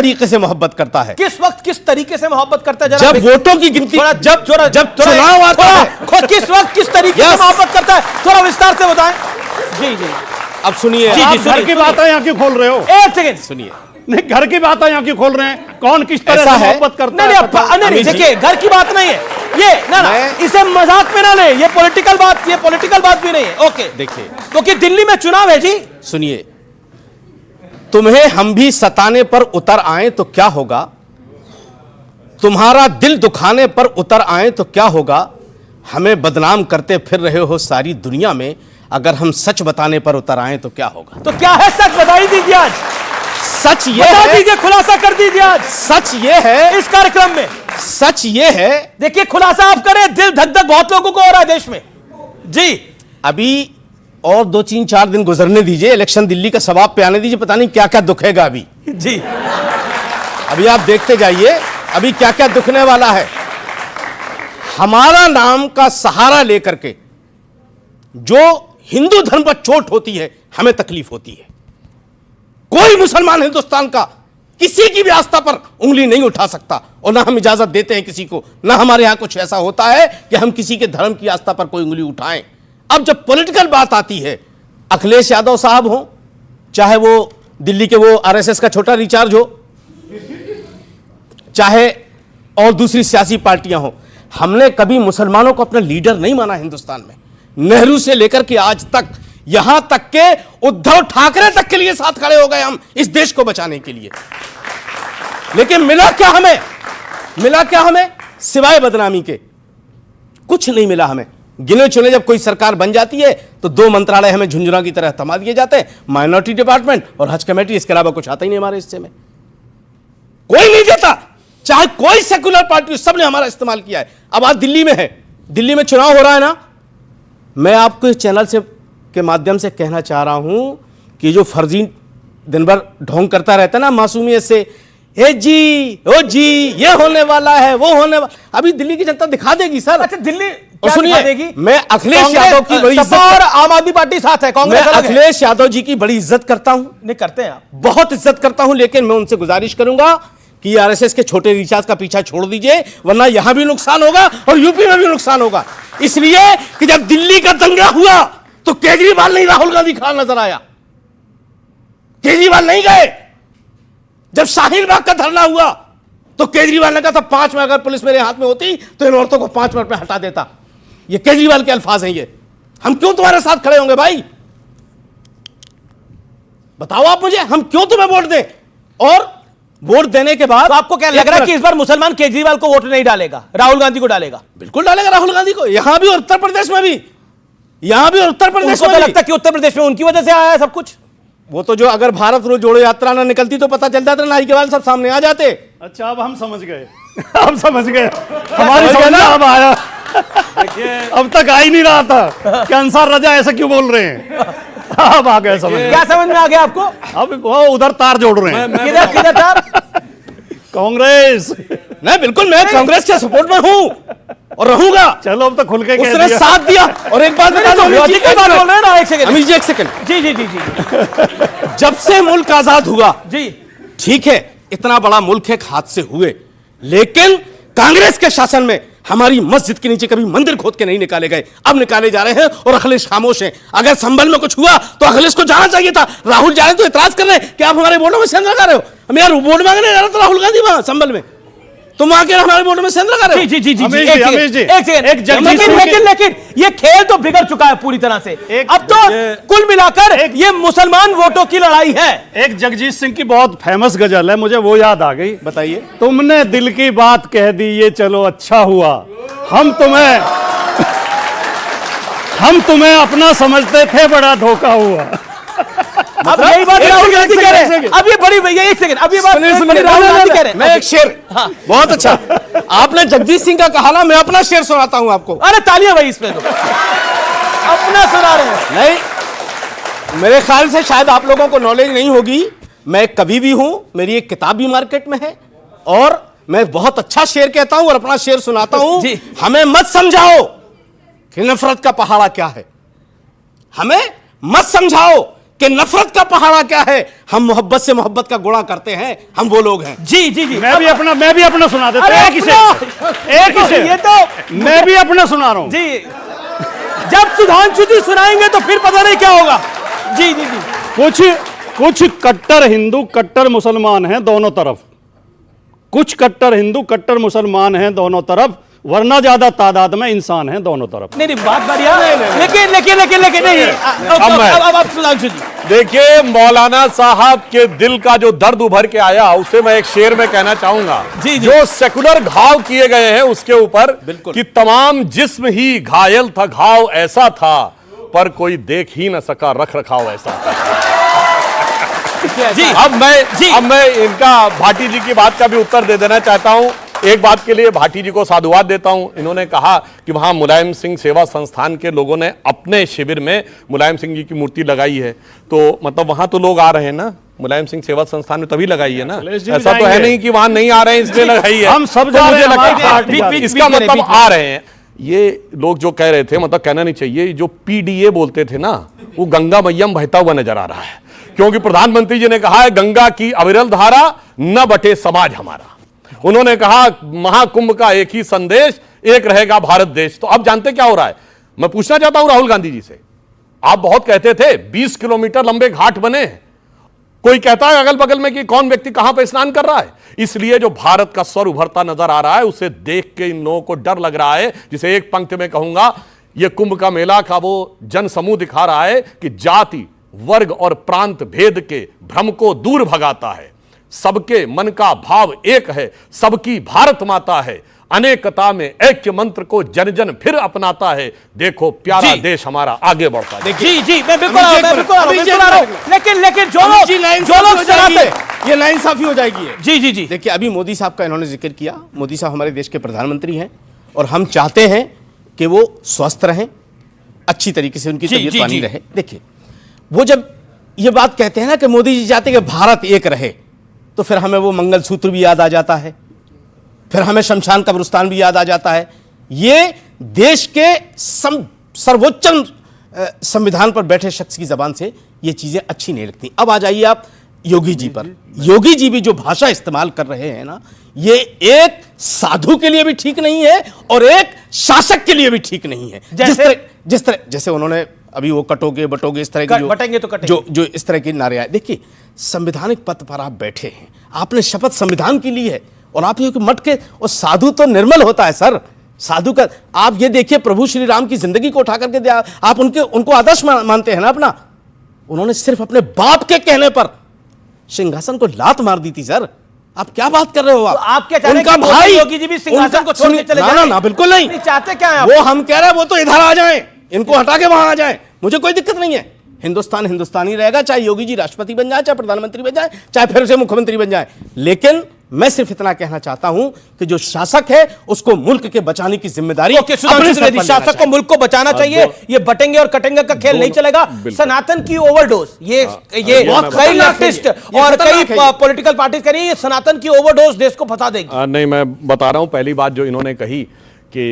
तरीके से मोहब्बत करता है? किस वक्त किस तरीके से मोहब्बत करता है? जब वोटों की गिनती, जब चुनाव आता है, किस वक्त किस तरीके से मोहब्बत करता है? थोड़ा विस्तार से बताएं। जी जी, अब सुनिए। घर की बातें यहाँ क्यों खोल रहे हो? एक सेकंड सुनिए। नहीं, घर की बातें यहाँ क्यों खोल रहे हैं? कौन किस तरह से मोहब्बत करता है? नहीं, देखिए, घर की बात नहीं है ये, ना इसे मजाक में ना ले, ये पॉलिटिकल बात भी नहीं है। ओके, देखिए, क्योंकि दिल्ली में चुनाव है जी। सुनिए, तुम्हें हम भी सताने पर उतर आए तो क्या होगा, तुम्हारा दिल दुखाने पर उतर आए तो क्या होगा, हमें बदनाम करते फिर रहे हो सारी दुनिया में, अगर हम सच बताने पर उतर आए तो क्या होगा? तो क्या है सच, बता ही दीजिए आज। सच ये बता है, दीजिए, खुलासा कर दीजिए आज। सच ये है इस कार्यक्रम में, सच ये है, देखिए खुलासा आप करें, दिल धक धक बहुत लोगों को हो रहा है देश में जी। अभी और 2-3-4 दिन गुजरने दीजिए, इलेक्शन दिल्ली का सवाब पे आने दीजिए, पता नहीं क्या क्या दुखेगा अभी जी। अभी आप देखते जाइए अभी क्या क्या दुखने वाला है। हमारा नाम का सहारा लेकर के जो हिंदू धर्म पर चोट होती है, हमें तकलीफ होती है। कोई मुसलमान हिंदुस्तान का किसी की भी आस्था पर उंगली नहीं उठा सकता, और ना हम इजाजत देते हैं किसी को, ना हमारे यहां कुछ ऐसा होता है कि हम किसी के धर्म की आस्था पर कोई उंगली उठाएं। अब जब पॉलिटिकल बात आती है, अखिलेश यादव साहब हो, चाहे वो दिल्ली के वो आरएसएस का छोटा रिचार्ज हो, चाहे और दूसरी सियासी पार्टियां हो, हमने कभी मुसलमानों को अपना लीडर नहीं माना हिंदुस्तान में। नेहरू से लेकर के आज तक, यहां तक के उद्धव ठाकरे तक के लिए साथ खड़े हो गए हम इस देश को बचाने के लिए। लेकिन मिला क्या हमें? सिवाय बदनामी के कुछ नहीं मिला हमें। गिने चुने जब कोई सरकार बन जाती है तो 2 मंत्रालय हमें झुंझुना की तरह थमा दिए जाते हैं, माइनॉरिटी डिपार्टमेंट और हज कमेटी, इसके अलावा कुछ आता ही नहीं हमारे हिस्से में। कोई नहीं देता, चाहे कोई सेकुलर पार्टी, सबने हमारा इस्तेमाल किया है। अब आज दिल्ली में है, दिल्ली में चुनाव हो रहा है ना, मैं आपको इस चैनल से के माध्यम से कहना चाह रहा हूं कि जो फर्जी दिन भर ढोंग करता रहता है ना मासूमियत से, ए जी ओ जी ये होने वाला है, वो होने वाला, अभी दिल्ली की जनता दिखा देगी सर। अच्छा, दिल्ली सुनिए, मैं अखिलेश यादव की बड़ी इज्जत और आम आदमी पार्टी साथ है, कांग्रेस मैं अखिलेश यादव जी की बड़ी इज्जत करता हूं। नहीं करते हैं आप? बहुत इज्जत करता हूं, लेकिन मैं उनसे गुजारिश करूंगा कि आरएसएस के छोटे रिचार्ज का पीछा छोड़ दीजिए, वरना यहां भी नुकसान होगा और यूपी में भी नुकसान होगा। इसलिए कि जब दिल्ली का दंगा हुआ तो केजरीवाल नहीं राहुल गांधी खड़ा नजर आया, केजरीवाल नहीं गए। जब शाहीन बाग का धरना हुआ तो केजरीवाल ने कहा था 5 मिनट अगर पुलिस मेरे हाथ में होती तो इन औरतों को 5 मिनट में हटा देता। ये केजरीवाल के अल्फाज हैं। ये हम क्यों तुम्हारे साथ खड़े होंगे भाई? बताओ आप मुझे, हम क्यों तुम्हें वोट दें? और वोट देने के बाद तो आपको क्या लग रहा है कि इस बार मुसलमान केजरीवाल को वोट नहीं डालेगा, राहुल गांधी को डालेगा? बिल्कुल डालेगा राहुल गांधी को, यहां भी और उत्तर प्रदेश में भी। यहां भी और उत्तर प्रदेश में तो लगता है कि उत्तर प्रदेश में उनकी वजह से आया है सब कुछ। वो तो जो अगर भारत रोज जोड़ो यात्रा ना निकलती तो पता चल जाता, नाई के वाल सब सामने आ जाते। अच्छा, अब हम समझ गए अब समझ गए, हमारी समझ में अब आया। अब तक आ ही नहीं रहा था कि अंसार रजा ऐसा क्यों बोल रहे हैं। अब आ गए समझ। क्या समझ में आ गया आपको? अब वो उधर तार जोड़ रहे हैं। किधर तार? कांग्रेस। नहीं, बिल्कुल मैं कांग्रेस के सपोर्ट में हूं और रहूंगा। चलो अब तो खुल के उसने साथ दिया। और एक बात बता दो, एक सेकंड जी जी जी जी। जब से मुल्क आजाद हुआ जी, ठीक है, इतना बड़ा मुल्क एक हाथ से हुए, लेकिन कांग्रेस के शासन में हमारी मस्जिद के नीचे कभी मंदिर खोद के नहीं निकाले गए, अब निकाले जा रहे हैं। और अखिलेश खामोश हैं। अगर संभल में कुछ हुआ तो अखिलेश को जाना चाहिए था। राहुल जा रहे तो इतराज कर रहे हैं कि आप हमारे वोटों में सेंध लगा रहे हो। हम यार वोट मांगने जा रहे तो राहुल गांधी वहां संभल में, तुम आके हमारे वोटों में सेंध लगा रहे हो। जी जी जी, लेकिन ये खेल तो बिगड़ चुका है पूरी तरह से। अब तो कुल मिलाकर ये मुसलमान वोटों की लड़ाई है। एक जगजीत सिंह की बहुत फेमस गजल है, मुझे वो याद आ गई। बताइए। तुमने दिल की बात कह दी, ये चलो अच्छा हुआ, हम तुम्हें अपना समझते थे, बड़ा धोखा हुआ। अब यही बात राहुल गांधी कह रहे हैं। अब ये बड़ी भैया एक सेकंड, अब ये बात राहुल गांधी कह रहे हैं। मैं एक शेर, बहुत अच्छा, आपने जगजीत सिंह का कहा ना, मैं अपना शेर सुनाता हूं आपको। अरे तालियां भाई इसमें तो अपना सुना रहे हैं। नहीं, मेरे ख्याल से शायद आप लोगों को नॉलेज नहीं होगी, मैं एक कवि भी हूं, मेरी एक किताब भी मार्केट में है, और मैं बहुत अच्छा शेर कहता हूं और अपना शेर सुनाता हूं। हमें मत समझाओ कि नफरत का पहाड़ा क्या है, हमें मत समझाओ कि नफरत का पहाड़ा क्या है, हम मोहब्बत से मोहब्बत का गुणा करते हैं, हम वो लोग हैं। जी जी जी, मैं भी अपना सुना देता हूं। एक ही से ये तो मैं भी अपना सुना रहा हूं। जी, जब सुधांशु जी सुनाएंगे तो फिर पता नहीं क्या होगा। जी जी जी, कुछ कट्टर हिंदू कट्टर मुसलमान हैं दोनों तरफ, कुछ कट्टर हिंदू कट्टर मुसलमान हैं दोनों तरफ, वरना ज्यादा तादाद में इंसान हैं दोनों तरफ। नहीं बात बढ़िया, लेकिन नहीं। अब सुधांशु जी देखिए, मौलाना साहब के दिल का जो दर्द उभर के आया उसे मैं एक शेर में कहना चाहूंगा। जी, जी। जो सेकुलर घाव किए गए हैं उसके ऊपर कि तमाम जिस्म ही घायल था, घाव ऐसा था पर कोई देख ही न सका, रख रखाव ऐसा था। जी, अब मैं इनका भाटी जी की बात का भी उत्तर दे देना चाहता हूं। एक बात के लिए भाटी जी को साधुवाद देता हूं। इन्होंने कहा कि वहां मुलायम सिंह सेवा संस्थान के लोगों ने अपने शिविर में मुलायम सिंह जी की मूर्ति लगाई है, तो मतलब वहां तो लोग आ रहे हैं ना, मुलायम सिंह सेवा संस्थान में तभी लगाई है ना, ऐसा तो है नहीं कि वहां नहीं आ रहे हैं इसलिए लगाई है। हम सब जा रहे हैं, इसका मतलब आ रहे हैं। ये लोग जो कह रहे थे, मतलब कहना नहीं चाहिए, जो पीडीए बोलते थे ना, वो गंगा मैयम बहता हुआ नजर आ रहा है, क्योंकि प्रधानमंत्री जी ने कहा है गंगा की अविरल धारा न बटे समाज हमारा। उन्होंने कहा महाकुंभ का एक ही संदेश, एक रहेगा भारत देश। तो अब जानते क्या हो रहा है, मैं पूछना चाहता हूं राहुल गांधी जी से, आप बहुत कहते थे 20 किलोमीटर लंबे घाट बने, कोई कहता है अगल बगल में कि कौन व्यक्ति कहां पर स्नान कर रहा है। इसलिए जो भारत का स्वर उभरता नजर आ रहा है उसे देख के इन लोगों को डर लग रहा है, जिसे एक पंक्ति में कहूंगा, यह कुंभ का मेला का वो जन समूह दिखा रहा है कि जाति वर्ग और प्रांत भेद के भ्रम को दूर भगाता है, सबके मन का भाव एक है, सबकी भारत माता है, अनेकता में ऐक्य मंत्र को जन जन फिर अपनाता है, देखो प्यारा देश हमारा आगे बढ़ता है। जी जी, मैं बिल्कुल आ रहा हूं, लेकिन जो लोग चलाते, ये नाइंसाफी हो जाएगी है। जी जी जी, देखिए, अभी मोदी साहब का इन्होंने जिक्र किया। मोदी साहब हमारे देश के प्रधानमंत्री हैं और हम चाहते हैं कि वो स्वस्थ रहें, अच्छी तरीके से उनकी तबीयत बनी रहे। देखिए, वो जब ये बात कहते हैं ना कि मोदी जी चाहते हैं कि भारत एक रहे, तो फिर हमें वो मंगलसूत्र भी याद आ जाता है, फिर हमें शमशान कब्रिस्तान भी याद आ जाता है। ये देश के सर्वोच्च संविधान पर बैठे शख्स की जबान से ये चीजें अच्छी नहीं लगती। अब आ जाइए आप योगी जी पर। योगी जी भी जो भाषा इस्तेमाल कर रहे हैं ना, ये एक साधु के लिए भी ठीक नहीं है और एक शासक के लिए भी ठीक नहीं है। जिस तरह जैसे उन्होंने अभी वो कटोगे बटोगे इस तरह की बटेंगे तो कटेंगे, जो इस तरह की नारे आए। देखिए, संवैधानिक पद पर आप बैठे हैं, आपने शपथ संविधान की ली है और आप ये मट के, और साधु तो निर्मल होता है सर, साधु का आप ये देखिए, प्रभु श्री राम की जिंदगी को उठा करके आप उनको आदर्श मानते हैं ना अपना। उन्होंने सिर्फ अपने बाप के कहने पर सिंहासन को लात मार दी थी सर। आप क्या बात कर रहे हो? आप क्या चाहते हैं उनका कि भाई योगी जी भी सिंहासन को छोड़ के चले जाएं? ना, बिल्कुल नहीं। चाहते क्या है वो हम कह रहे हैं वो तो इधर आ जाएं, इनको हटा के वहां आ जाएं, मुझे कोई दिक्कत नहीं है। हिंदुस्तान हिंदुस्तानी रहेगा, चाहे योगी जी राष्ट्रपति बन जाए, चाहे प्रधानमंत्री बन जाए, चाहे फिर से मुख्यमंत्री बन जाए। लेकिन मैं सिर्फ इतना कहना चाहता हूं कि जो शासक है उसको मुल्क के बचाने की जिम्मेदारी शासक को मुल्क को बचाना चाहिए। ये बटेंगे और कटेंगे का खेल नहीं चलेगा। सनातन की ओवरडोज, ये कई लेफ्टिस्ट और कई पॉलिटिकल पार्टीज कह रही है सनातन की ओवरडोज देश को फंसा देगी। नहीं, मैं बता रहा हूं, पहली बात जो इन्होंने कही कि